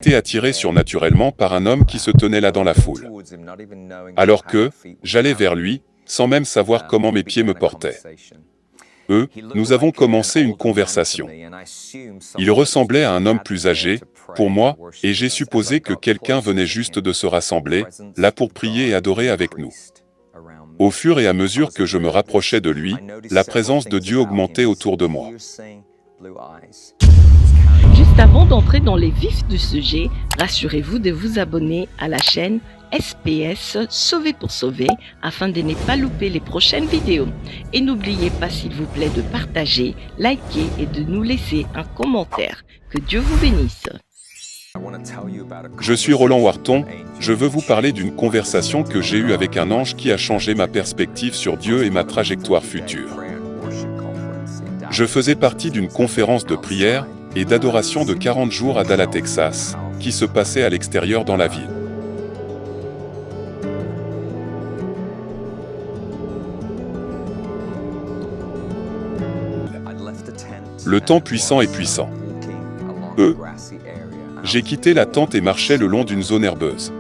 été attiré surnaturellement par un homme qui se tenait là dans la foule. Alors que, j'allais vers lui, sans même savoir comment mes pieds me portaient. Nous avons commencé une conversation. Il ressemblait à un homme plus âgé, pour moi, et j'ai supposé que quelqu'un venait juste de se rassembler, là pour prier et adorer avec nous. Au fur et à mesure que je me rapprochais de lui, la présence de Dieu augmentait autour de moi. Juste avant d'entrer dans les vifs du sujet, rassurez-vous de vous abonner à la chaîne SPS Sauver pour Sauver afin de ne pas louper les prochaines vidéos. Et n'oubliez pas s'il vous plaît de partager, liker et de nous laisser un commentaire. Que Dieu vous bénisse. Je suis Roland Wharton, je veux vous parler d'une conversation que j'ai eue avec un ange qui a changé ma perspective sur Dieu et ma trajectoire future. Je faisais partie d'une conférence de prière et d'adoration de 40 jours à Dallas, Texas, qui se passait à l'extérieur dans la ville. Le temps puissant est puissant. J'ai quitté la tente et marchais le long d'une zone herbeuse.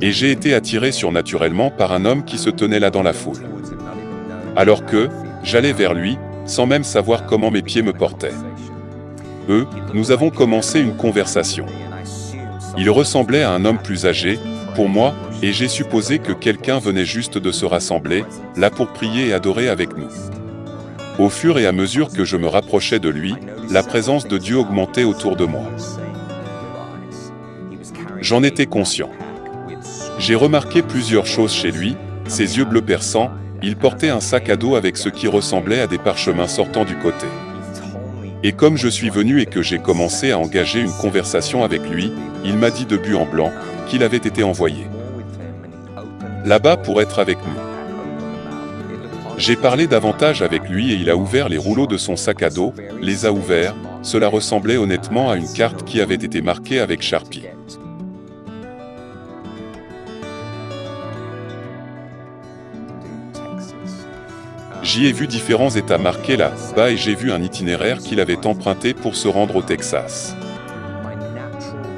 Et j'ai été attiré surnaturellement par un homme qui se tenait là dans la foule. Alors que, j'allais vers lui, sans même savoir comment mes pieds me portaient. Nous avons commencé une conversation. Il ressemblait à un homme plus âgé, pour moi, et j'ai supposé que quelqu'un venait juste de se rassembler, là pour prier et adorer avec nous. Au fur et à mesure que je me rapprochais de lui, la présence de Dieu augmentait autour de moi. J'en étais conscient. J'ai remarqué plusieurs choses chez lui, ses yeux bleus perçants, il portait un sac à dos avec ce qui ressemblait à des parchemins sortant du côté. Et comme je suis venu et que j'ai commencé à engager une conversation avec lui, il m'a dit de but en blanc qu'il avait été envoyé là-bas pour être avec nous. J'ai parlé davantage avec lui et il a ouvert les rouleaux de son sac à dos, les a ouverts, cela ressemblait honnêtement à une carte qui avait été marquée avec Sharpie. J'y ai vu différents États marqués là-bas et j'ai vu un itinéraire qu'il avait emprunté pour se rendre au Texas.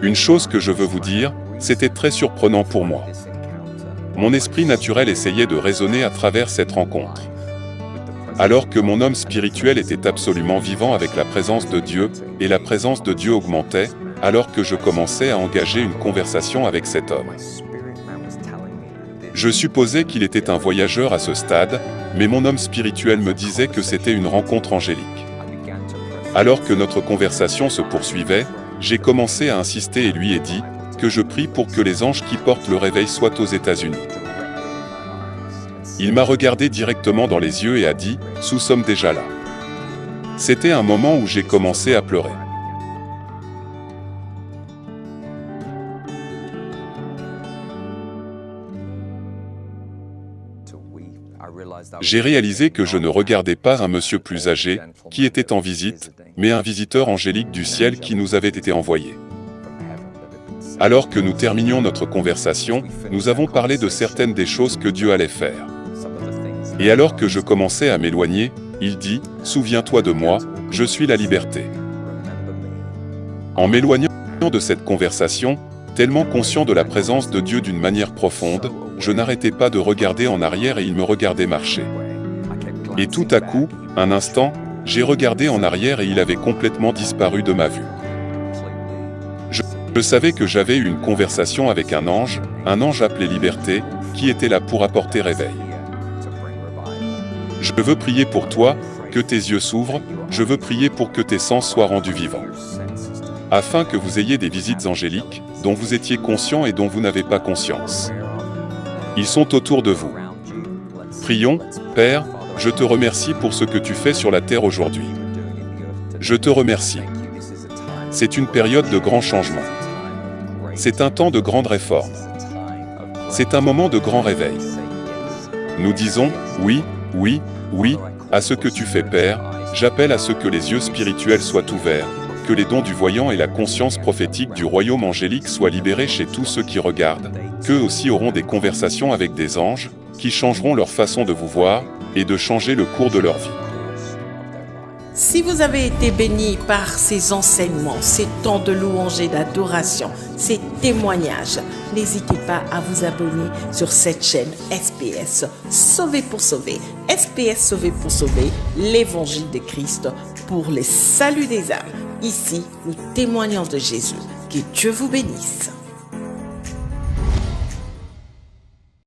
Une chose que je veux vous dire, c'était très surprenant pour moi. Mon esprit naturel essayait de raisonner à travers cette rencontre. Alors que mon homme spirituel était absolument vivant avec la présence de Dieu, et la présence de Dieu augmentait, alors que je commençais à engager une conversation avec cet homme. Je supposais qu'il était un voyageur à ce stade, mais mon homme spirituel me disait que c'était une rencontre angélique. Alors que notre conversation se poursuivait, j'ai commencé à insister et lui ai dit que je prie pour que les anges qui portent le réveil soient aux États-Unis. Il m'a regardé directement dans les yeux et a dit « Nous sommes déjà là ». C'était un moment où j'ai commencé à pleurer. J'ai réalisé que je ne regardais pas un monsieur plus âgé, qui était en visite, mais un visiteur angélique du ciel qui nous avait été envoyé. Alors que nous terminions notre conversation, nous avons parlé de certaines des choses que Dieu allait faire. Et alors que je commençais à m'éloigner, il dit « Souviens-toi de moi, je suis la liberté ». En m'éloignant de cette conversation, tellement conscient de la présence de Dieu d'une manière profonde, je n'arrêtais pas de regarder en arrière et il me regardait marcher. Et tout à coup, un instant, j'ai regardé en arrière et il avait complètement disparu de ma vue. Je savais que j'avais eu une conversation avec un ange appelé Liberté, qui était là pour apporter réveil. Je veux prier pour toi, que tes yeux s'ouvrent, je veux prier pour que tes sens soient rendus vivants. Afin que vous ayez des visites angéliques, dont vous étiez conscient et dont vous n'avez pas conscience. Ils sont autour de vous. Prions, Père, je te remercie pour ce que tu fais sur la terre aujourd'hui. Je te remercie. C'est une période de grands changements. C'est un temps de grande réforme. C'est un moment de grand réveil. Nous disons, oui, oui, oui, à ce que tu fais, Père, j'appelle à ce que les yeux spirituels soient ouverts, que les dons du voyant et la conscience prophétique du royaume angélique soient libérés chez tous ceux qui regardent, qu'eux aussi auront des conversations avec des anges, qui changeront leur façon de vous voir, et de changer le cours de leur vie. Si vous avez été béni par ces enseignements, ces temps de louange et d'adoration, ces témoignages, n'hésitez pas à vous abonner sur cette chaîne SPS Sauvé pour sauver. SPS Sauvé pour sauver, l'évangile de Christ pour les saluts des âmes. Ici, nous témoignons de Jésus. Que Dieu vous bénisse.